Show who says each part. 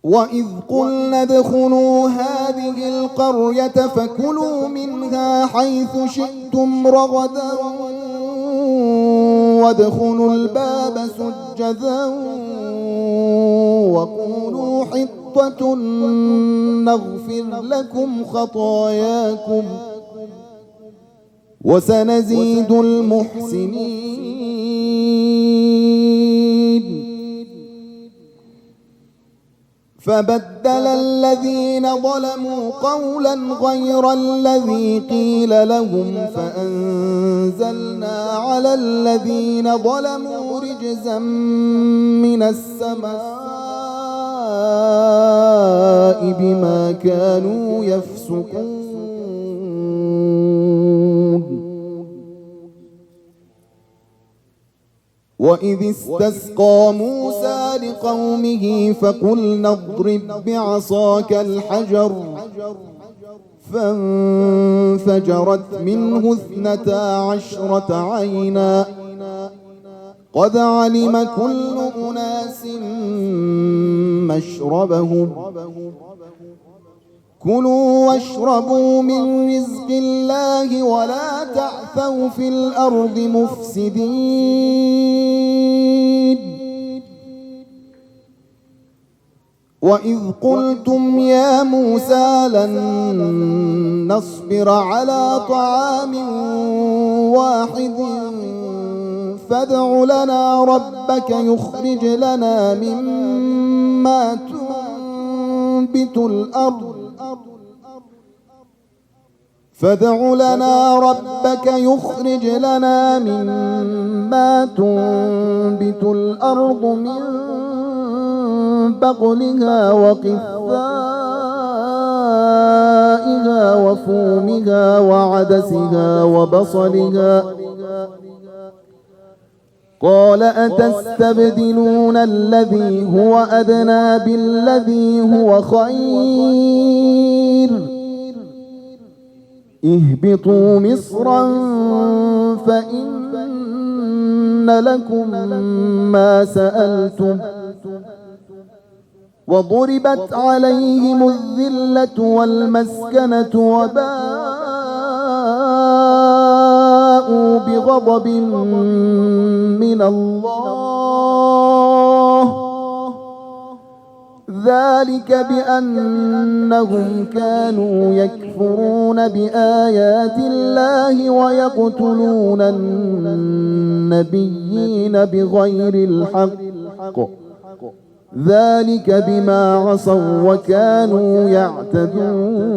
Speaker 1: وإذ قلنا ادخلوا هذه القرية فكلوا منها حيث شئتم رغدا وادخلوا الباب سجدا وقولوا حطة نغفر لكم خطاياكم وسنزيد المحسنين. فبدل الذين ظلموا قولا غير الذي قيل لهم فأنزلنا على الذين ظلموا رجزا من السماء بما كانوا يفسقون. وإذ استسقى موسى لقومه فقلنا اضرب بعصاك الحجر فانفجرت منه 12 عينا قد علم كل أناس مشربهم كلوا واشربوا من رزق الله ولا تعثوا في الأرض مفسدين. وإذ قلتم يا موسى لن نصبر على طعام واحد فادع لنا ربك يخرج لنا مما تنبت الأرض فادع لنا ربك يخرج لنا مما تنبت الأرض من بقلها وقثائها وفومها وعدسها وبصلها قال أتستبدلون الذي هو أدنى بالذي هو خير اهبطوا مصرا فإن لكم ما سألتم وضربت عليهم الذلة والمسكنة وباءوا بغضب من الله ذلك بأنهم كانوا يكفرون بآيات الله ويقتلون النبيين بغير الحق ذلك بما عصوا وكانوا يعتدون.